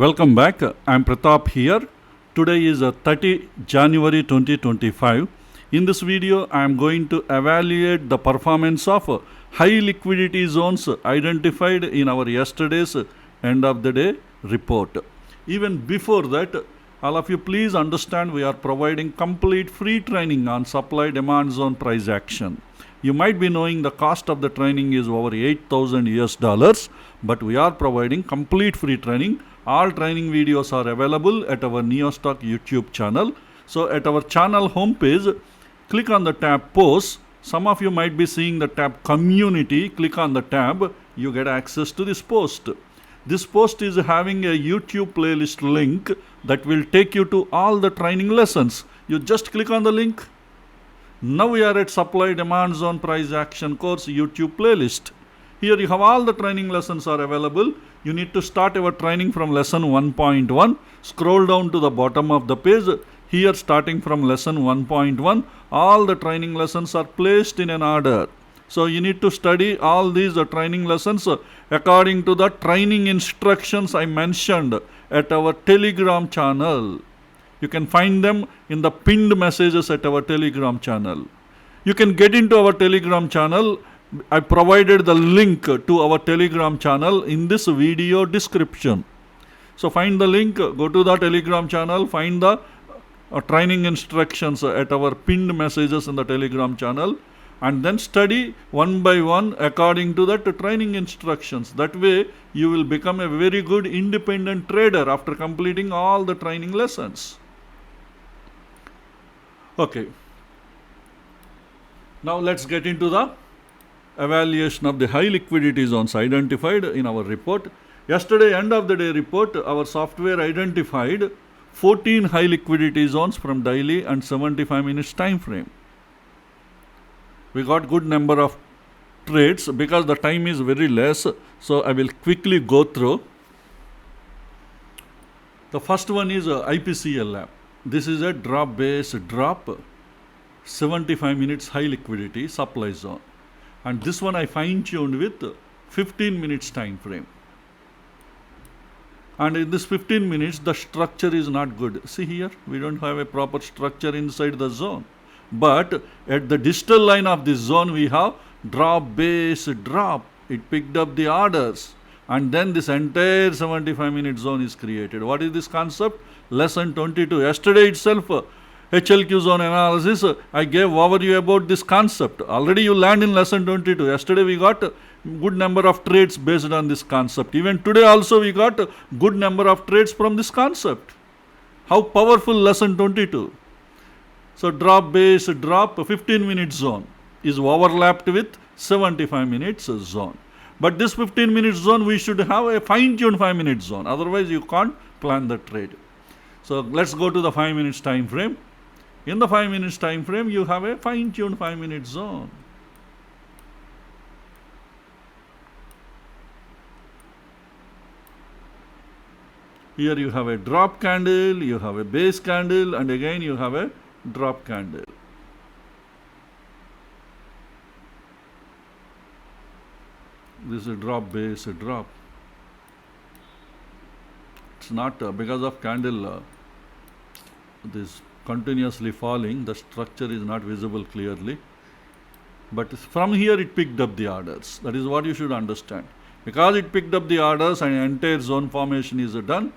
Welcome back. I'm Pratap here. Today is 30 January 2025. In this video, I'm going to evaluate the performance of high liquidity zones identified in our yesterday's end of the day report. Even before that, all of you please understand we are providing complete free training on supply demand zone price action. You might be knowing the cost of the training is over 8,000 US dollars, but we are providing complete free training. All training videos are available at our NeoStock YouTube channel. So at our channel homepage, click on the tab Posts. Some of you might be seeing the tab Community. Click on the tab. You get access to this post. This post is having a YouTube playlist link that will take you to all the training lessons. You just click on the link. Now we are at Supply Demand Zone Price Action Course YouTube playlist. Here you have all the training lessons are available. You need to start your training from lesson 1.1. Scroll down to the bottom of the page. Here starting from lesson 1.1, all the training lessons are placed in an order. So you need to study all these training lessons according to the training instructions I mentioned at our Telegram channel. You can find them in the pinned messages at our Telegram channel. You can get into our Telegram channel. I provided the link to our Telegram channel in this video description. So find the link, go to the Telegram channel, find the training instructions at our pinned messages in the Telegram channel, and then study one by one according to that training instructions. That way you will become a very good independent trader after completing all the training lessons. Okay. Now let's get into the evaluation of the high liquidity zones identified in our report. Yesterday end of the day report, our software identified 14 high liquidity zones from daily and 75 minutes time frame. We got good number of trades because the time is very less, so I will quickly go through. The first one is IPCALAB. This is a drop based drop, 75 minutes high liquidity supply zone. And this one I fine tuned with 15 minutes time frame. And in this 15 minutes, the structure is not good. See here, we don't have a proper structure inside the zone. But at the distal line of this zone, we have drop base drop. It picked up the orders. And then this entire 75 minute zone is created. What is this concept? Lesson 22. Yesterday itself, HLQ zone analysis, I gave overview about this concept. Already you learned in lesson 22. Yesterday we got a good number of trades based on this concept. Even today also we got a good number of trades from this concept. How powerful lesson 22. So drop base drop 15 minute zone is overlapped with 75 minutes zone. But this 15 minute zone we should have a fine tuned 5 minute zone. Otherwise you can't plan the trade. So let's go to the 5 minutes time frame. In the 5 minutes time frame, you have a fine-tuned 5 minute zone. Here you have a drop candle, you have a base candle, and again you have a drop candle. This is a drop base, a drop. It's not because of candle, this continuously falling, the structure is not visible clearly. But from here it picked up the orders. That is what you should understand. Because it picked up the orders and entire zone formation is done,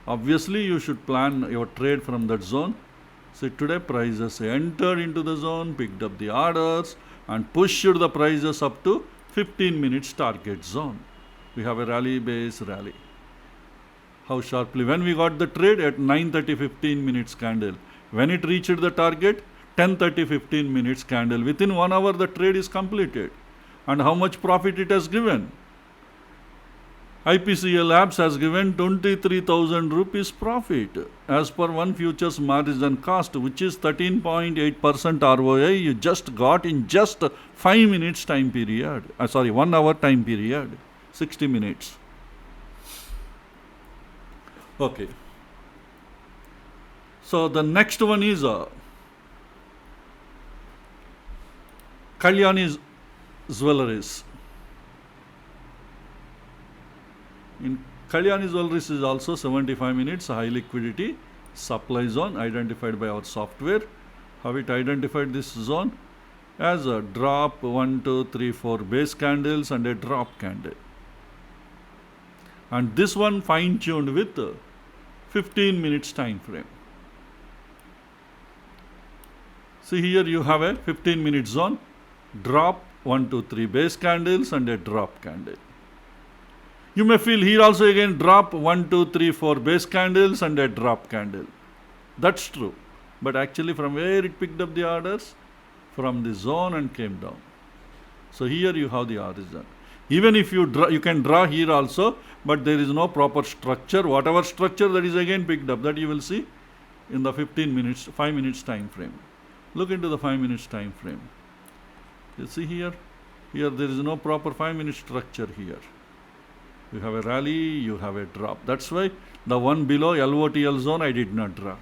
obviously you should plan your trade from that zone. So today prices entered into the zone, picked up the orders and pushed the prices up to 15 minutes target zone. We have a rally base rally. How sharply? When we got the trade at 9:30 15 minutes candle. When it reached the target, 10:30 15 minutes candle. Within 1 hour the trade is completed. And how much profit it has given? IPCALAB has given 23,000 rupees profit as per one futures margin cost, which is 13.8% ROI you just got in just 5 minutes time period. 1 hour time period, 60 minutes. Okay. So the next one is Kalyan Jewellers. In Kalyan Jewellers is also 75 minutes high liquidity supply zone identified by our software. How it identified this zone? As a drop 1, 2, 3, 4 base candles and a drop candle. And this one fine tuned with 15 minutes time frame. See here you have a 15 minute zone, drop 1, 2, 3 base candles and a drop candle. You may feel here also again drop 1, 2, 3, 4 base candles and a drop candle. That's true. But actually from where it picked up the orders? From the zone and came down. So here you have the horizon. Even if you draw, you can draw here also, but there is no proper structure. Whatever structure that is again picked up, that you will see in the 15 minutes, 5 minutes time frame. Look into the 5 minutes time frame. You see here there is no proper 5 minute structure here. You have a rally, you have a drop. That's why the one below LOTL zone I did not draw.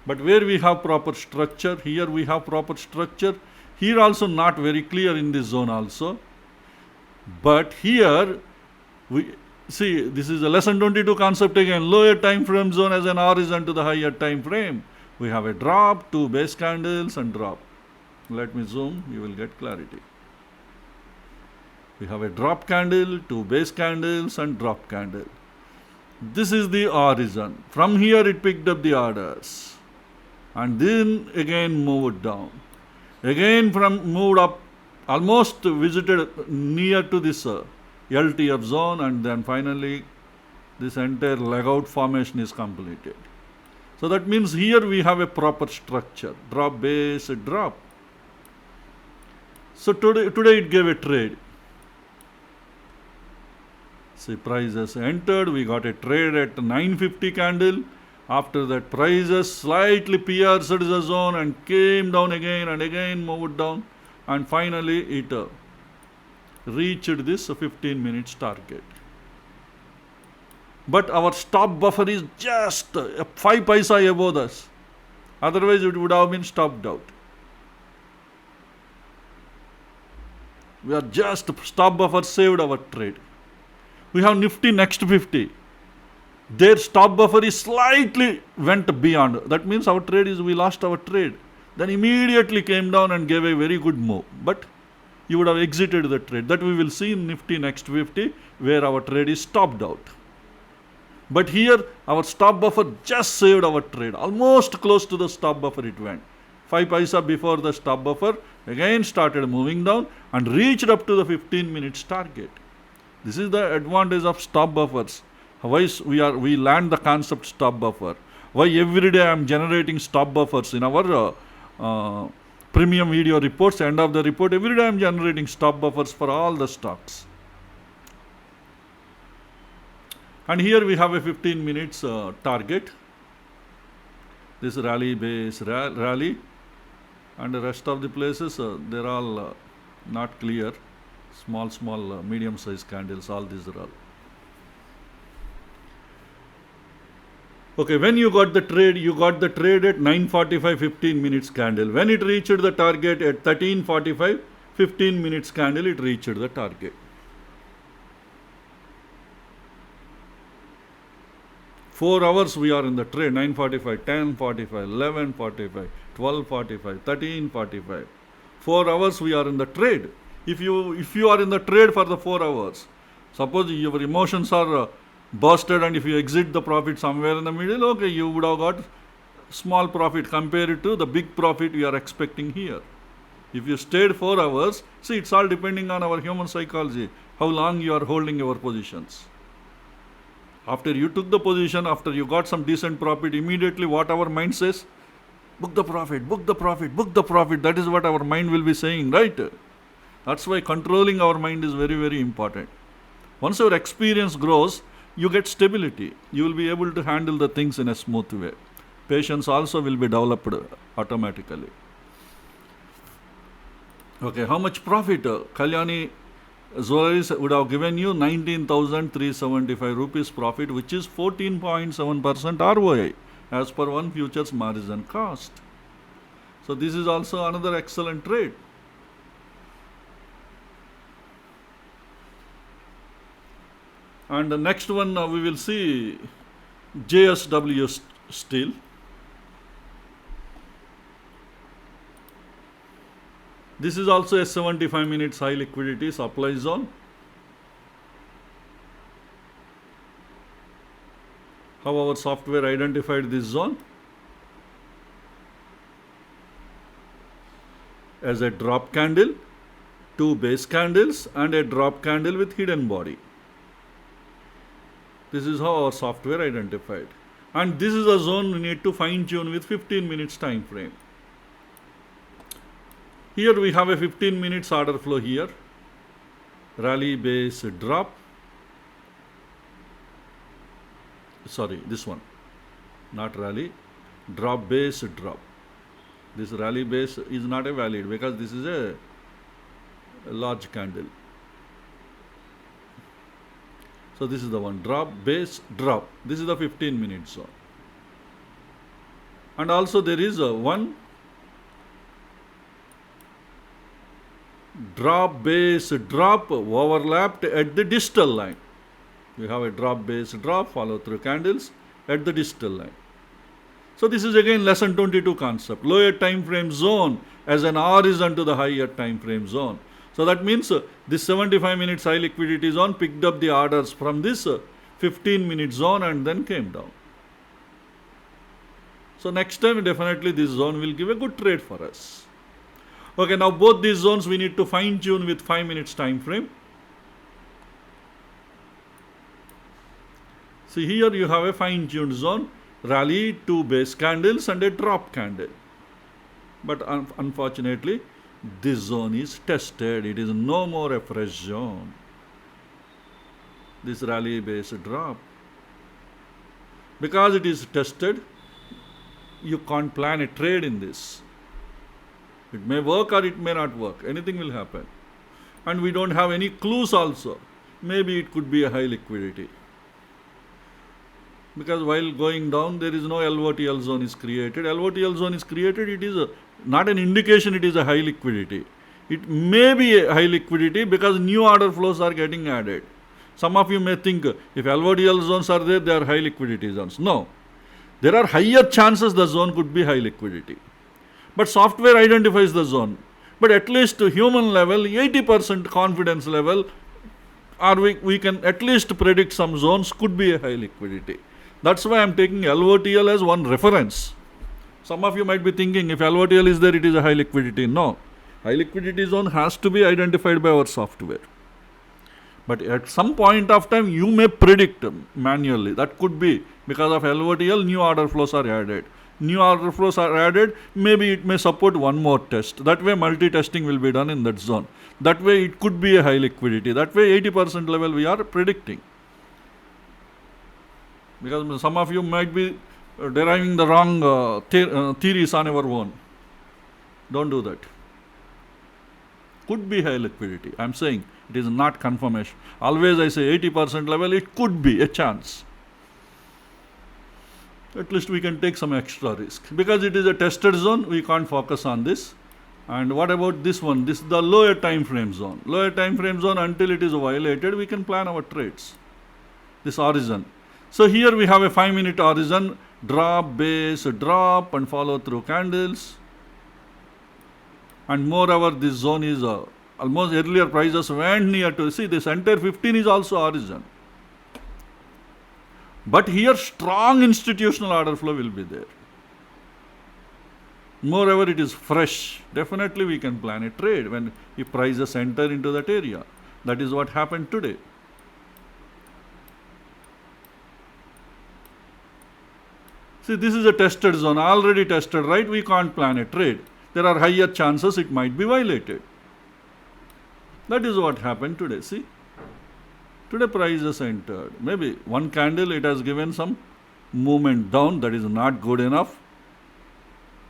But where we have proper structure, here we have proper structure. Here also not very clear in this zone also. But here we see this is a lesson 22 concept again. Lower time frame zone as an horizon to the higher time frame. We have a drop, 2 base candles and drop. Let me zoom, you will get clarity. We have a drop candle, 2 base candles and drop candle. This is the horizon. From here it picked up the orders. And then again moved down. Again moved up, almost visited near to this LTF zone, and then finally this entire leg out formation is completed. So that means here we have a proper structure. Drop, base, drop. So today it gave a trade. See, prices entered, we got a trade at 950 candle. After that, prices slightly pierced the zone and came down again and again moved down, and finally it reached this 15 minutes target. But our stop buffer is just 5 paisa above us. Otherwise it would have been stopped out. We are just stop buffer saved our trade. We have Nifty Next 50. Their stop buffer is slightly went beyond. That means our trade is, we lost our trade. Then immediately came down and gave a very good move. But you would have exited the trade. That we will see in Nifty Next 50 where our trade is stopped out. But here our stop buffer just saved our trade. Almost close to the stop buffer it went. 5 paisa before the stop buffer again started moving down and reached up to the 15 minutes target. This is the advantage of stop buffers. Why we learned the concept stop buffer. Why every day I am generating stop buffers in our premium video reports. End of the report, every day I am generating stop buffers for all the stocks. And here we have a 15 minutes target. This rally base rally, and the rest of the places they're all not clear. Small medium size candles, all these are all. Okay, when you got the trade at 9:45 15 minutes candle. When it reached the target at 13:45 15 minutes candle, it reached the target. 4 hours we are in the trade. 9:45, 10:45, 11:45, 12:45, 13:45. 4 hours we are in the trade. If you are in the trade for the 4 hours, suppose your emotions are busted and if you exit the profit somewhere in the middle, okay, you would have got small profit compared to the big profit we are expecting here. If you stayed 4 hours, see, it's all depending on our human psychology, how long you are holding your positions. After you took the position, after you got some decent profit, immediately what our mind says, book the profit, book the profit, book the profit. That is what our mind will be saying, right? That's why controlling our mind is very, very important. Once your experience grows, you get stability. You will be able to handle the things in a smooth way. Patience also will be developed automatically. Okay, how much profit? Kalyan Jewellers would have given you 19,375 rupees profit, which is 14.7% ROI as per one futures margin cost. So this is also another excellent trade. And the next one we will see JSW Steel. This is also a 75 minutes high liquidity supply zone. How our software identified this zone? As a drop candle, two base candles and a drop candle with hidden body. This is how our software identified. And this is a zone we need to fine tune with 15 minutes time frame. Here we have a 15 minutes order flow here. Rally base drop. Sorry, this one. Not rally. Drop base drop. This rally base is not a valid because this is a large candle. So this is the one. Drop base drop. This is the 15 minute zone. And also there is a one drop base drop overlapped at the distal line. We have a drop base drop follow through candles at the distal line. So this is again lesson 22 concept. Lower time frame zone as an horizon to the higher time frame zone. So that means this 75 minutes high liquidity zone picked up the orders from this 15 minute zone and then came down. So next time definitely this zone will give a good trade for us. Okay, now both these zones we need to fine tune with 5 minutes time frame. See here you have a fine tuned zone, rally, two base candles and a drop candle. But unfortunately this zone is tested. It is no more a fresh zone. This rally base drop. Because it is tested, you can't plan a trade in this. It may work or it may not work. Anything will happen. And we don't have any clues also. Maybe it could be a high liquidity. Because while going down, there is no LOTL zone is created. LOTL zone is created, it is not an indication it is a high liquidity. It may be a high liquidity because new order flows are getting added. Some of you may think if LOTL zones are there, they are high liquidity zones. No. There are higher chances the zone could be high liquidity. But software identifies the zone. But at least to human level, 80% confidence level, or we can at least predict some zones could be a high liquidity. That's why I'm taking LOTL as one reference. Some of you might be thinking if LOTL is there, it is a high liquidity. No. High liquidity zone has to be identified by our software. But at some point of time, you may predict manually. That could be because of LOTL, new order flows are added. New order flows are added, maybe it may support one more test. That way multi-testing will be done in that zone. That way it could be a high liquidity. That way 80% level we are predicting. Because some of you might be deriving the wrong theories on your own. Don't do that. Could be high liquidity. I'm saying it is not confirmation. Always I say 80% level, it could be a chance. At least we can take some extra risk. Because it is a tested zone, we can't focus on this. And what about this one? This is the lower time frame zone. Lower time frame zone, until it is violated, we can plan our trades. This horizon. So here we have a 5 minute horizon, drop, base, drop and follow through candles. And moreover, this zone is almost earlier prices went near to, see this entire 15 is also horizon. But here strong institutional order flow will be there. Moreover, it is fresh. Definitely we can plan a trade when if prices enter into that area. That is what happened today. See, this is a tested zone, already tested, right? We can't plan a trade. There are higher chances it might be violated. That is what happened today, see. Today prices entered. Maybe one candle it has given some movement down, that is not good enough.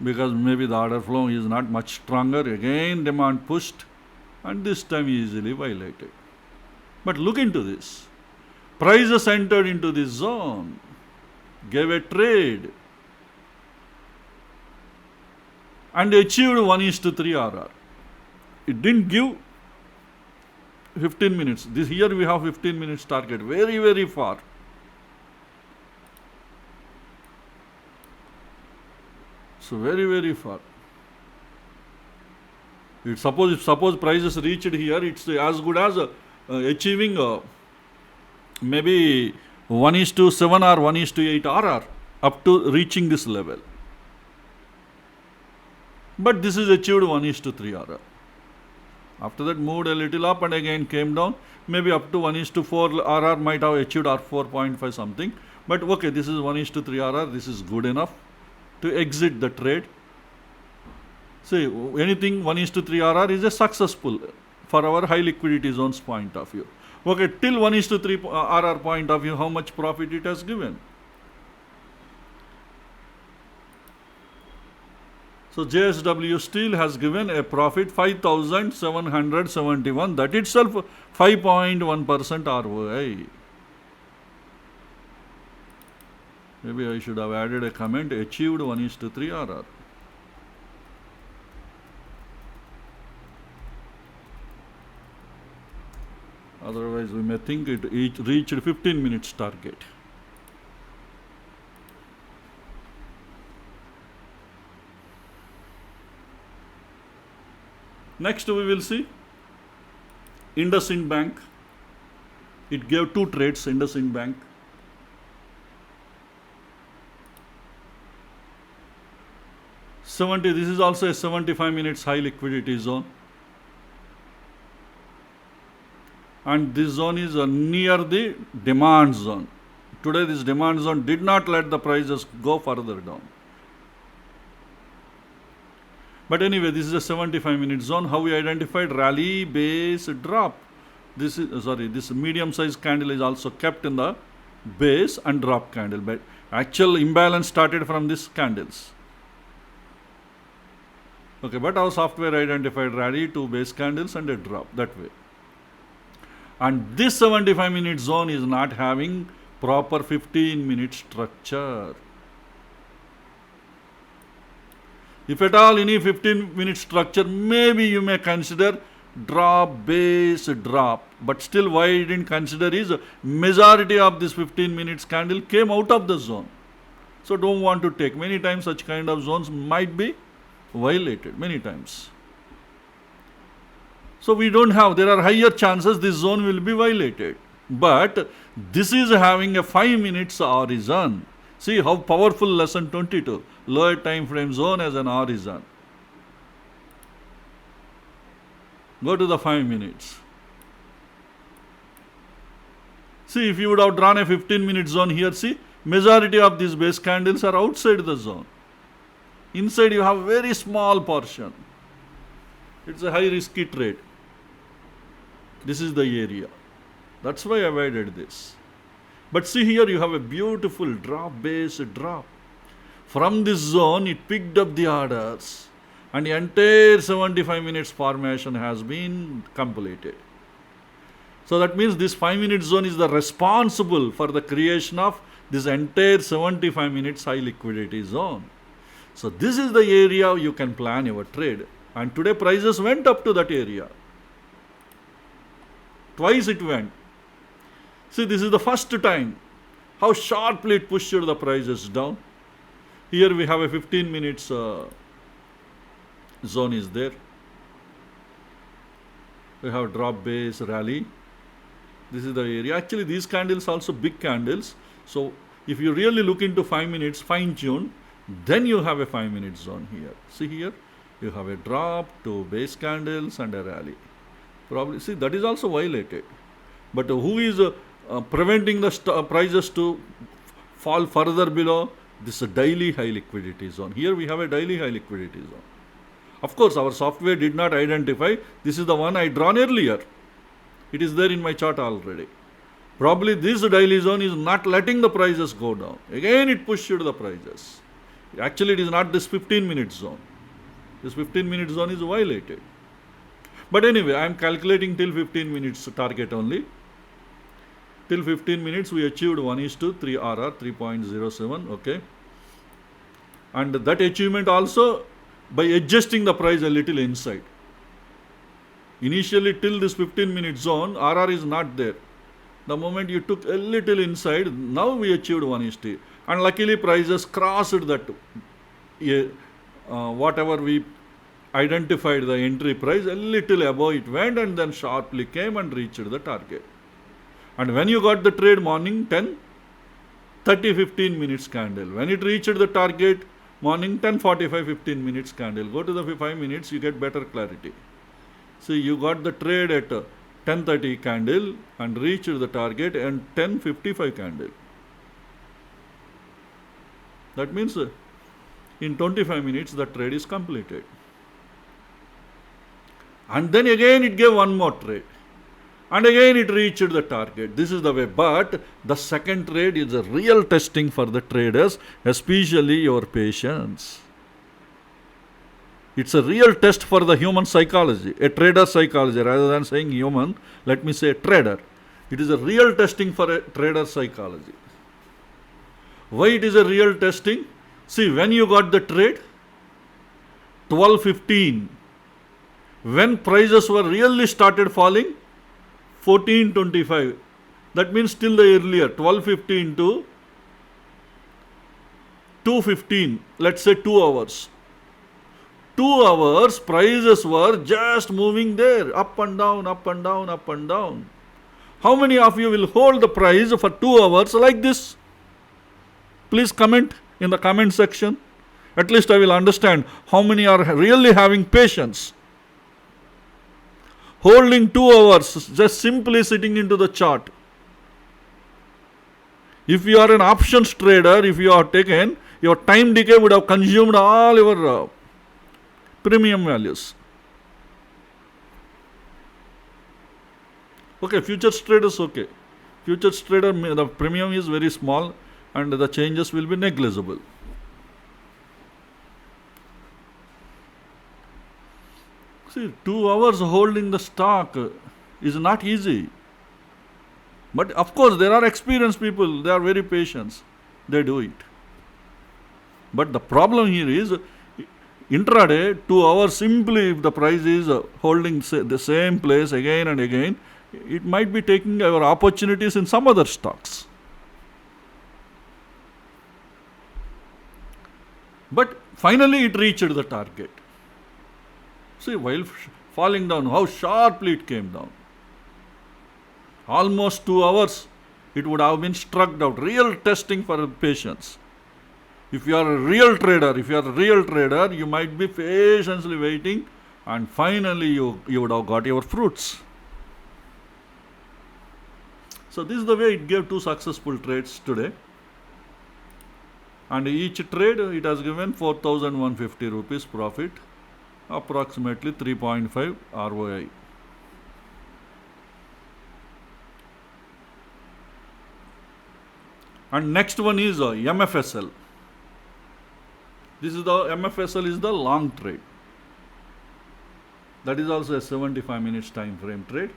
Because maybe the order flow is not much stronger. Again demand pushed and this time easily violated. But look into this. Prices entered into this zone, gave a trade and achieved 1:3 RR. It didn't give 15 minutes. This here we have 15 minutes target, very, very far. So very, very far. If suppose prices reached here, it's as good as achieving maybe 1:7 or 1:8 RR up to reaching this level. But this is achieved 1:3 RR. After that moved a little up and again came down. Maybe up to 1:4 RR might have achieved, or 4.5 something. But okay, this is 1:3 RR. This is good enough to exit the trade. See, anything 1:3 RR is a successful for our high liquidity zones point of view. Okay, till 1:3 RR point of view, how much profit it has given? So JSW Steel has given a profit 5,771. That itself 5.1% ROI. Maybe I should have added a comment, achieved 1:3 RR. Otherwise we may think it reached 15 minutes target. Next we will see IndusInd Bank. It gave two trades, IndusInd Bank. This is also a 75 minutes high liquidity zone. And this zone is near the demand zone. Today this demand zone did not let the prices go further down. But anyway, this is a 75 minute zone. How we identified? Rally, base, drop. This medium sized candle is also kept in the base and drop candle. But actual imbalance started from these candles. Okay, but our software identified rally, two base candles and a drop that way. And this 75 minute zone is not having proper 15 minute structure. If at all any 15 minute structure, maybe you may consider drop, base, drop. But still why I didn't consider is majority of this 15 minutes candle came out of the zone. So don't want to take. Many times such kind of zones might be violated, many times. So we don't have, there are higher chances this zone will be violated. But this is having a 5 minutes horizon. See how powerful lesson 22. Lower time frame zone as an horizon. Go to the 5 minutes. See, if you would have drawn a 15 minute zone here, see, majority of these base candles are outside the zone. Inside you have very small portion. It's a high risky trade. This is the area. That's why I avoided this. But see here you have a beautiful drop, base, drop. From this zone it picked up the orders and the entire 75 minutes formation has been completed. So that means this 5 minute zone is the responsible for the creation of this entire 75 minutes high liquidity zone. So this is the area you can plan your trade. And today prices went up to that area. Twice it went. See, this is the first time how sharply it pushed the prices down. Here we have a 15 minutes zone is there. We have drop, base, rally. This is the area. Actually these candles also big candles. So if you really look into 5 minutes fine tune, then you have a 5 minute zone here. See here, you have a drop, two base candles and a rally. Probably, see, that is also violated. But who is preventing the prices to fall further below? This daily high liquidity zone. Here we have a daily high liquidity zone. Of course, our software did not identify. This is the one I drawn earlier. It is there in my chart already. Probably this daily zone is not letting the prices go down. Again it pushed the prices. Actually it is not this 15 minute zone. This 15 minute zone is violated. But anyway, I am calculating till 15 minutes target only. Till 15 minutes we achieved 1:3 RR, 3.07, okay. And that achievement also by adjusting the price a little inside. Initially till this 15-minute zone, RR is not there. The moment you took a little inside, now we achieved 1:8. And luckily prices crossed that, whatever we identified the entry price, a little above it went and then sharply came and reached the target. And when you got the trade morning 10:30 15 minutes candle, when it reached the target morning 10:45 15 minutes candle, go to the 5 minutes, you get better clarity. See, you got the trade at 10:30 candle and reached the target and 10:55 candle. That means in 25 minutes the trade is completed. And then again it gave one more trade. And again it reached the target. This is the way. But the second trade is a real testing for the traders, especially your patience. It's a real test for the human psychology, a trader psychology. Rather than saying human, let me say trader. It is a real testing for a trader psychology. Why it is a real testing? See, when you got the trade, 12:15, when prices were really started falling, 14:25. That means still the earlier, 12:15 to 2:15, let's say 2 hours. 2 hours, prices were just moving there, up and down, up and down, up and down. How many of you will hold the price for 2 hours like this? Please comment in the comment section. At least I will understand how many are really having patience. Holding 2 hours, just simply sitting into the chart. If you are an options trader, if you are taken, your time decay would have consumed all your premium values. Okay, futures traders, okay. Futures trader, the premium is very small and the changes will be negligible. See, 2 hours holding the stock is not easy. But of course, there are experienced people, they are very patient. They do it. But the problem here is, intraday, 2 hours simply, if the price is holding the same place again and again, it might be taking our opportunities in some other stocks. But finally it reached the target. See, while falling down, how sharply it came down. Almost 2 hours, it would have been struck out. Real testing for patience. If you are a real trader, you might be patiently waiting and finally you would have got your fruits. So this is the way it gave 2 successful trades today. And each trade, it has given 4,150 rupees profit, approximately 3.5 ROI. And next one is MFSL. This is the MFSL is the long trade. That is also a 75 minutes time frame trade.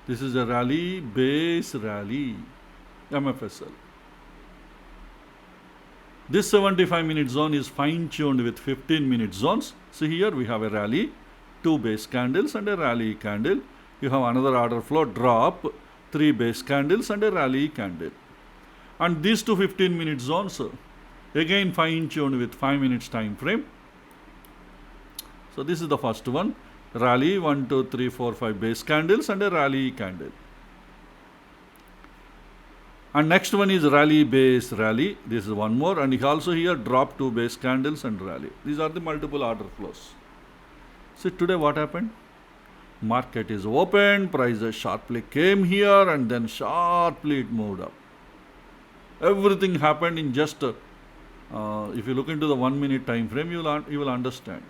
This is a rally, base rally, MFSL. This 75-minute zone is fine-tuned with 15-minute zones. See here we have a rally, 2 base candles and a rally candle. You have another order flow, drop, 3 base candles and a rally candle. And these 2 15-minute zones, again fine-tuned with 5 minutes time frame. So this is the first one. Rally, 1, 2, 3, 4, 5 base candles and a rally candle. And next one is rally, base, rally. This is one more. And also here drop 2 base candles and rally. These are the multiple order flows. See today what happened? Market is open, prices sharply came here and then sharply it moved up. Everything happened in just, if you look into the 1 minute time frame, you will understand.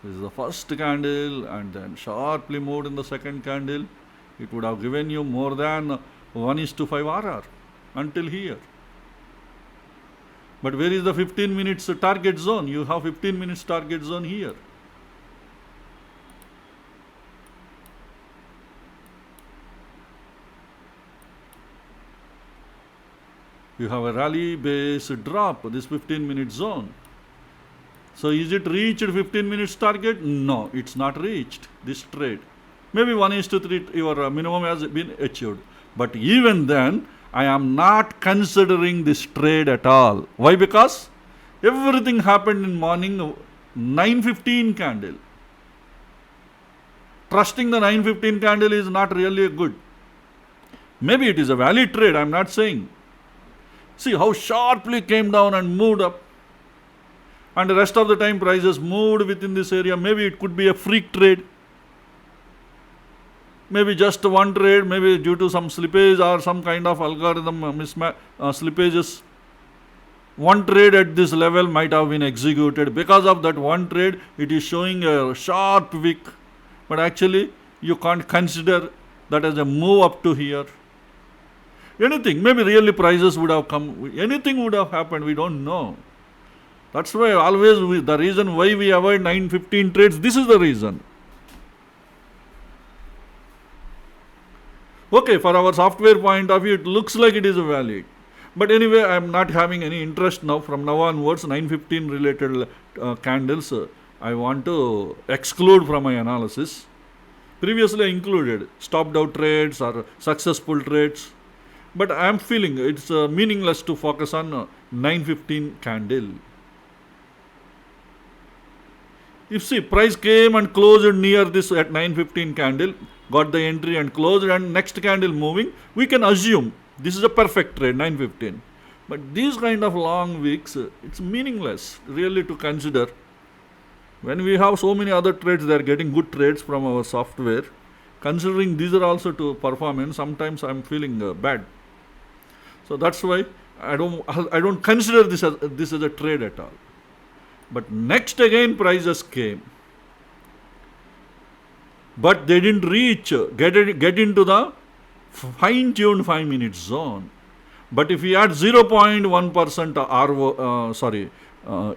This is the first candle and then sharply moved in the second candle. It would have given you more than 1:5 RR until here. But where is the 15 minutes target zone? You have 15 minutes target zone here. You have a rally base drop, this 15 minute zone. So is it reached 15 minutes target? No, it's not reached, this trade. Maybe 1:3 your minimum has been achieved. But even then, I am not considering this trade at all. Why? Because everything happened in morning 9:15 candle. Trusting the 9:15 candle is not really good. Maybe it is a valid trade, I am not saying. See how sharply came down and moved up. And the rest of the time prices moved within this area. Maybe it could be a freak trade. Maybe just one trade, maybe due to some slippage or some kind of algorithm slippages. One trade at this level might have been executed. Because of that one trade, it is showing a sharp wick. But actually, you can't consider that as a move up to here. Anything, maybe really prices would have come, anything would have happened, we don't know. That's why always the reason why we avoid 9:15 trades, this is the reason. Okay, for our software point of view, it looks like it is valid. But anyway, I am not having any interest now. From now onwards, 9:15 related candles, I want to exclude from my analysis. Previously, I included stopped out trades or successful trades. But I am feeling it's meaningless to focus on 9:15 candle. If see, price came and closed near this at 9:15 candle, got the entry and closed, and next candle moving, we can assume this is a perfect trade, 9:15. But these kind of long wicks, it's meaningless really to consider. When we have so many other trades, they are getting good trades from our software. Considering these are also to performance, sometimes I am feeling bad. So that's why I don't consider this as a trade at all. But next again prices came. But they didn't get into the fine-tuned 5-minute zone. But if we add 0.1%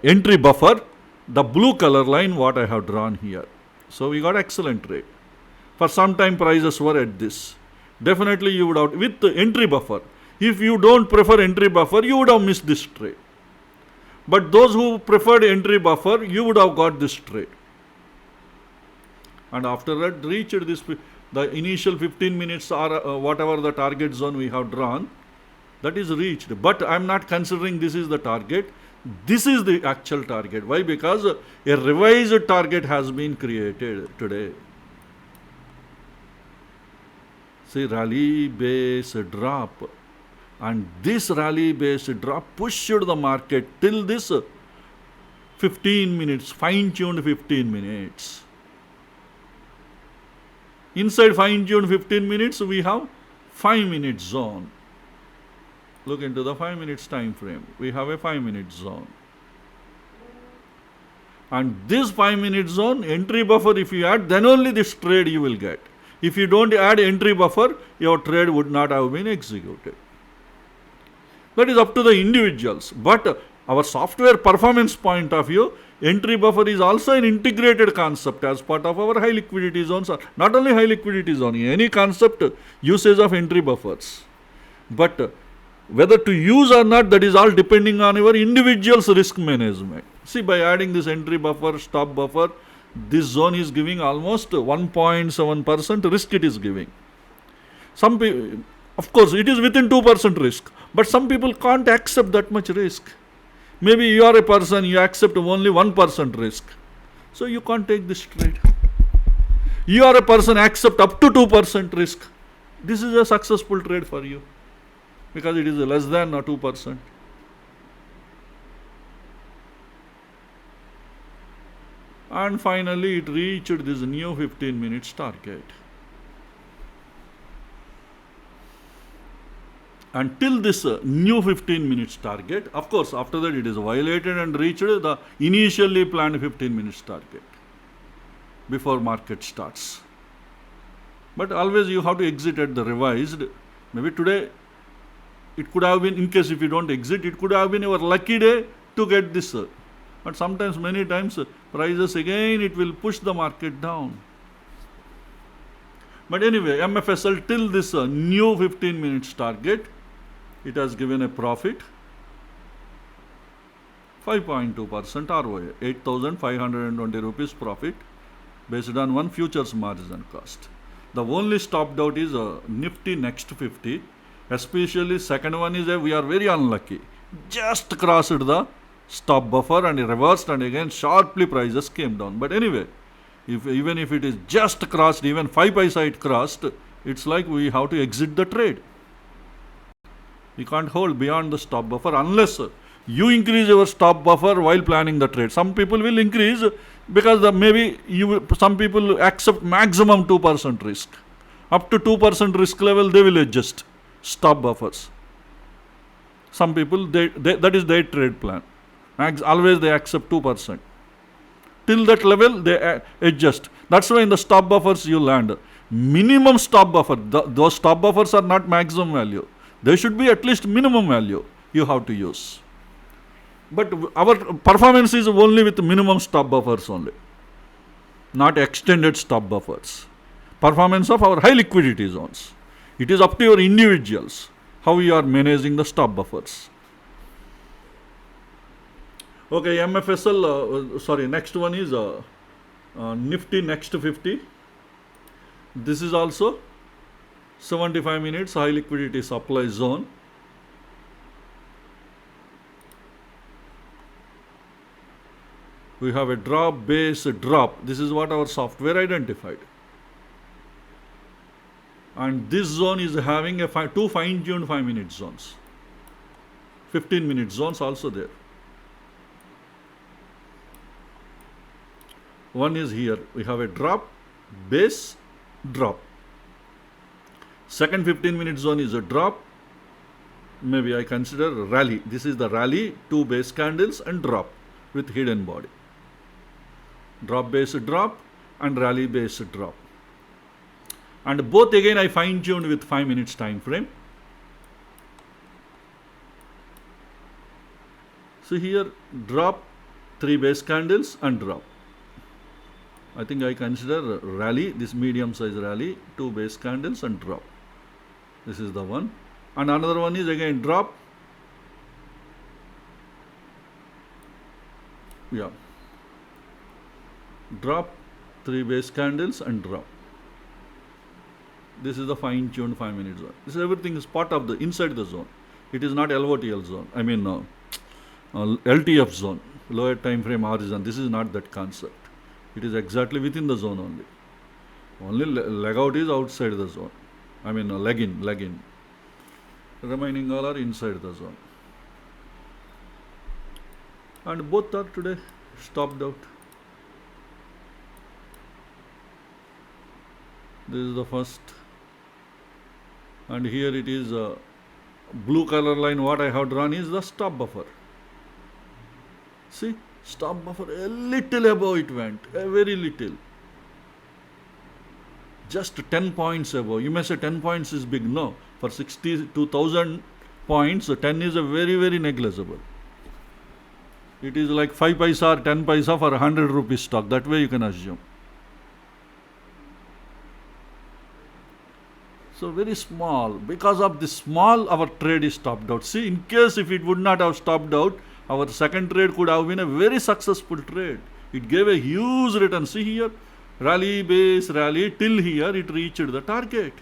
entry buffer, the blue color line what I have drawn here. So we got excellent trade. For some time prices were at this. Definitely you would have, with the entry buffer. If you don't prefer entry buffer, you would have missed this trade. But those who preferred entry buffer, you would have got this trade. And after that, reached this, the initial 15 minutes or whatever the target zone we have drawn, that is reached. But I am not considering this is the target. This is the actual target. Why? Because a revised target has been created today. See, rally base drop. And this rally base drop pushed the market till this 15 minutes, fine-tuned 15 minutes. Inside fine-tuned 15 minutes, we have 5-minute zone. Look into the 5 minutes time frame. We have a 5-minute zone. And this 5-minute zone, entry buffer, if you add, then only this trade you will get. If you don't add entry buffer, your trade would not have been executed. That is up to the individuals. But our software performance point of view, entry buffer is also an integrated concept as part of our high liquidity zones. Not only high liquidity zone, any concept usage of entry buffers. But whether to use or not, that is all depending on your individual's risk management. See, by adding this entry buffer, stop buffer, this zone is giving almost 1.7% risk it is giving. Some people, of course, it is within 2% risk. But some people can't accept that much risk. Maybe you are a person, you accept only 1% risk. So you can't take this trade. You are a person, accept up to 2% risk. This is a successful trade for you. Because it is less than 2%. And finally it reached this new 15 minutes target. Until this new 15 minutes target, of course, after that it is violated and reached the initially planned 15 minutes target before market starts. But always you have to exit at the revised. Maybe today it could have been, in case if you don't exit, it could have been your lucky day to get this. But sometimes, many times, prices again, it will push the market down. But anyway, MFSL till this new 15 minutes target, it has given a profit 5.2% ROA, 8,520 rupees profit based on one futures margin cost. The only stopped out is Nifty Next 50, especially second one is we are very unlucky. Just crossed the stop buffer and reversed, and again sharply prices came down. But anyway, even if it is just crossed, even 5 paisa it crossed, it's like we have to exit the trade. We can't hold beyond the stop buffer unless you increase your stop buffer while planning the trade. Some people will increase because some people accept maximum 2% risk. Up to 2% risk level, they will adjust stop buffers. Some people, that is their trade plan. Always they accept 2%. Till that level, they adjust. That's why in the stop buffers you land. Minimum stop buffer, those stop buffers are not maximum value. They should be at least minimum value you have to use. But our performance is only with minimum stop buffers only, not extended stop buffers. Performance of our high liquidity zones. It is up to your individuals how you are managing the stop buffers. Okay, MFSL, next one is Nifty Next 50. This is also 75 minutes high liquidity supply zone. We have a drop, base, drop. This is what our software identified. And this zone is having two fine-tuned 5-minute zones. 15-minute zones also there. One is here. We have a drop, base, drop. Second 15-minute zone is a drop. Maybe I consider rally. This is the rally, 2 base candles and drop with hidden body. Drop base drop and rally base drop. And both again I fine tuned with 5 minutes time frame. So here drop, 3 base candles and drop. I think I consider rally, this medium size rally, 2 base candles and drop. This is the one. And another one is again drop. Yeah. Drop, 3 base candles and drop. This is the fine-tuned 5-minute zone. This everything is part of the inside the zone. It is not LOTL zone. I mean LTF zone, lower time frame horizon. This is not that concept. It is exactly within the zone only. Only leg out is outside the zone. I mean leg in. Remaining all are inside the zone. And both are today stopped out. This is the first, and here it is blue color line. What I have drawn is the stop buffer. See, stop buffer a little above it went, a very little, just 10 points above. You may say 10 points is big. No, for 62,000 points, 10 is a very, very negligible. It is like 5 paisa or 10 paisa for 100 rupees stock. That way you can assume. So very small. Because of this small, our trade is stopped out. See, in case if it would not have stopped out, our second trade could have been a very successful trade. It gave a huge return. See here, rally base, rally till here, it reached the target.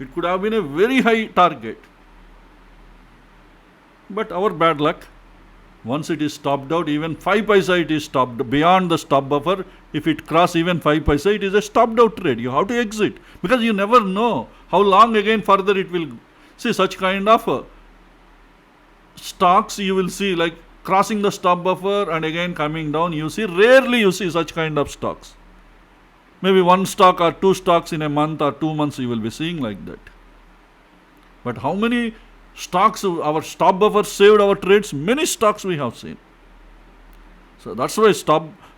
It could have been a very high target. But our bad luck, once it is stopped out, even 5 paisa it is stopped beyond the stop buffer. If it cross even 5 paisa, it is a stopped out trade. You have to exit because you never know how long again further it will. See, such kind of stocks you will see like crossing the stop buffer and again coming down. You see, rarely you see such kind of stocks. Maybe 1 stock or 2 stocks in a month or 2 months you will be seeing like that. But how many stocks our stop buffer saved our trades? Many stocks we have seen. So that's why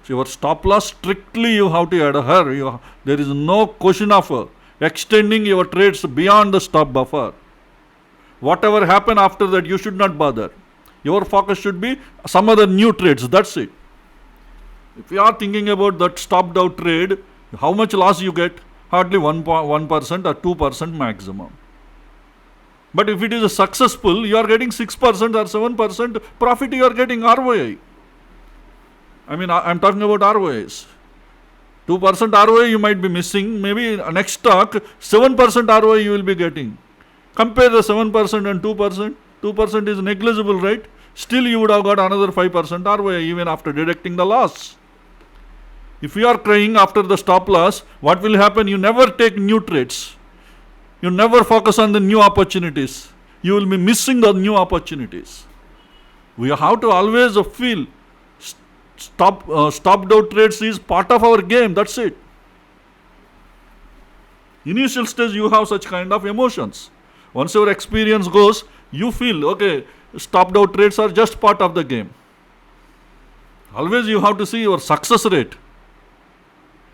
your stop loss strictly you have to adhere. There is no question of extending your trades beyond the stop buffer. Whatever happen after that, you should not bother. Your focus should be some other new trades. That's it. If you are thinking about that stopped out trade, how much loss you get? Hardly 1% or 2% maximum. But if it is a successful, you are getting 6% or 7% profit, you are getting ROI. I mean, I'm talking about ROIs. 2% ROI you might be missing. Maybe next stock, 7% ROI you will be getting. Compare the 7% and 2%. 2% is negligible, right? Still you would have got another 5% ROI even after deducting the loss. If you are crying after the stop loss, what will happen? You never take new trades. You never focus on the new opportunities. You will be missing the new opportunities. We have to always feel stopped out trades is part of our game. That's it. Initial stage you have such kind of emotions. Once your experience goes, you feel, okay, stopped out trades are just part of the game. Always you have to see your success rate.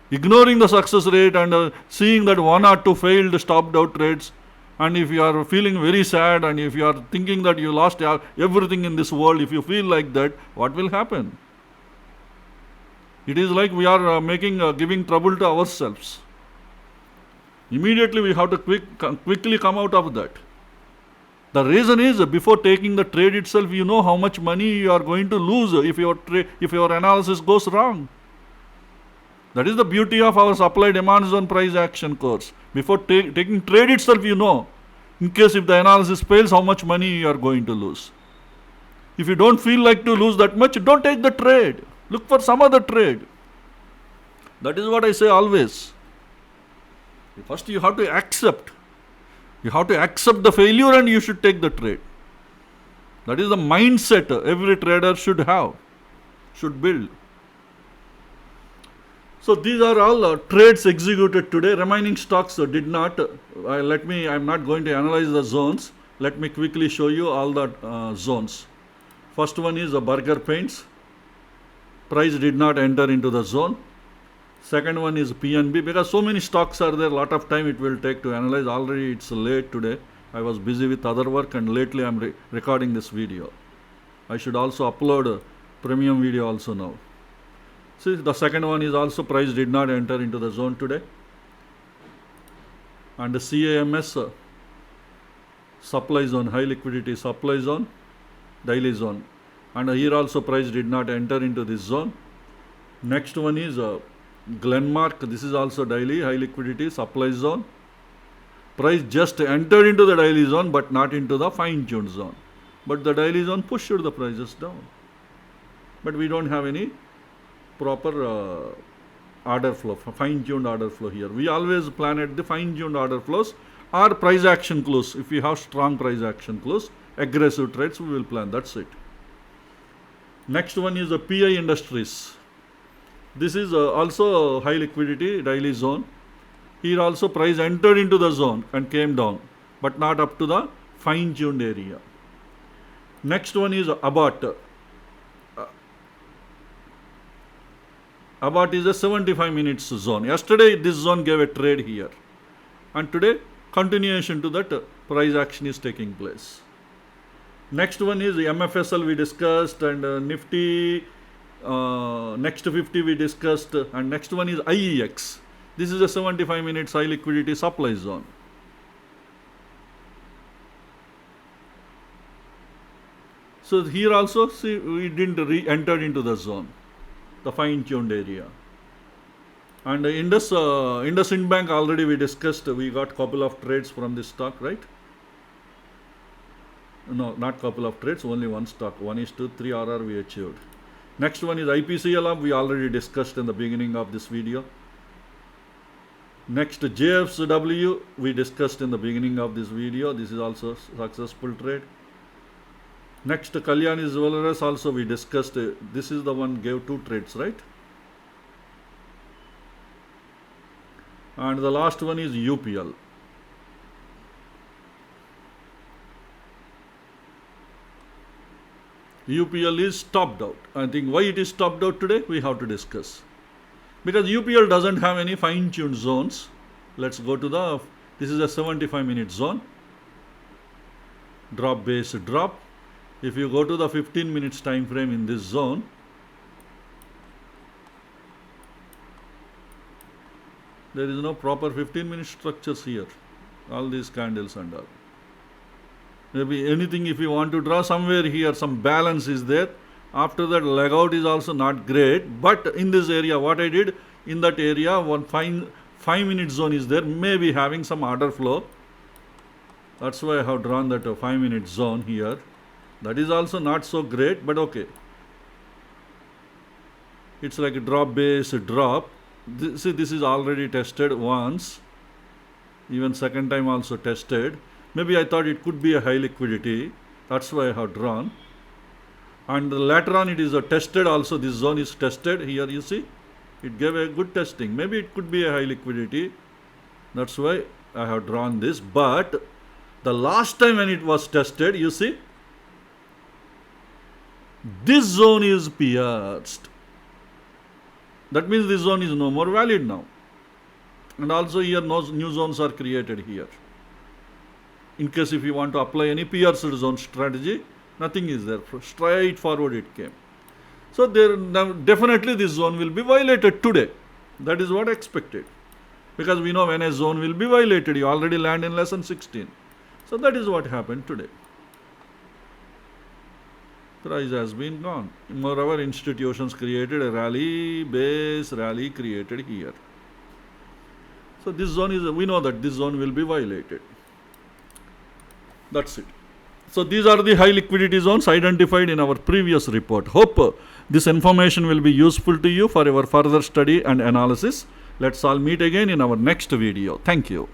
Ignoring the success rate and seeing that one or two failed stopped out trades, and if you are feeling very sad and if you are thinking that you lost everything in this world, if you feel like that, what will happen? It is like we are giving trouble to ourselves. Immediately we have to quickly come out of that. The reason is, before taking the trade itself, you know how much money you are going to lose if your analysis goes wrong. That is the beauty of our supply demand zone price action course. Before taking trade itself, you know, in case if the analysis fails, how much money you are going to lose. If you don't feel like to lose that much, don't take the trade. Look for some other trade. That is what I say always. First you have to accept. You have to accept the failure and you should take the trade. That is the mindset every trader should have, should build. So these are all trades executed today. Remaining stocks did not. I'm not going to analyze the zones. Let me quickly show you all the zones. First one is Burger Paints. Price did not enter into the zone. Second one is PNB. Because so many stocks are there, a lot of time it will take to analyze. Already it's late today. I was busy with other work and lately I'm recording this video. I should also upload a premium video also now. See, the second one is also price did not enter into the zone today. And the CAMS supply zone, high liquidity supply zone, daily zone. And here also price did not enter into this zone. Next one is Glenmark. This is also daily high liquidity supply zone. Price just entered into the daily zone but not into the fine-tuned zone. But the daily zone pushed the prices down. But we don't have any proper order flow, fine-tuned order flow here. We always plan at the fine-tuned order flows or price action close. If we have strong price action close, aggressive trades we will plan. That's it. Next one is the PI Industries. This is also high liquidity daily zone. Here also price entered into the zone and came down, but not up to the fine-tuned area. Next one is Abbott. Abbott is a 75 minutes zone. Yesterday this zone gave a trade here. And today continuation to that price action is taking place. Next one is MFSL we discussed, and Nifty Next 50 we discussed, and next one is IEX. This is a 75 minutes high liquidity supply zone. So here also see we didn't re-enter into the zone, the fine-tuned area. And IndusInd Bank already we discussed. We got couple of trades from this stock, right? No, not couple of trades, only one stock. 1:3 RR we achieved. Next one is IPCALAB. We already discussed in the beginning of this video. Next JSW we discussed in the beginning of this video. This is also successful trade. Next Kalyan Jewellers also we discussed. This is the one gave 2 trades, right? And the last one is UPL. UPL is stopped out. I think why it is stopped out today we have to discuss. Because UPL doesn't have any fine-tuned zones. Let's go to this is a 75 minute zone. Drop base drop. If you go to the 15 minutes time frame in this zone, there is no proper 15 minute structures here. All these candles and all. Maybe anything if you want to draw somewhere here, some balance is there. After that, leg out is also not great. But in this area, what I did, in that area, one 5-minute zone is there, maybe having some order flow. That's why I have drawn that 5-minute zone here. That is also not so great, but okay. It's like a drop base drop. See, this is already tested once. Even second time also tested. Maybe I thought it could be a high liquidity. That's why I have drawn. And later on it is tested also. This zone is tested. Here you see. It gave a good testing. Maybe it could be a high liquidity. That's why I have drawn this. But the last time when it was tested, you see, this zone is pierced. That means this zone is no more valid now. And also here no new zones are created here. In case if you want to apply any pierced zone strategy, nothing is there. Straight forward it came. So there now definitely this zone will be violated today. That is what expected. Because we know when a zone will be violated, you already learned in lesson 16. So that is what happened today. Price has been gone. Moreover, institutions created a rally, base rally created here. So this zone is, we know that this zone will be violated. That's it. So these are the high liquidity zones identified in our previous report. Hope this information will be useful to you for your further study and analysis. Let's all meet again in our next video. Thank you.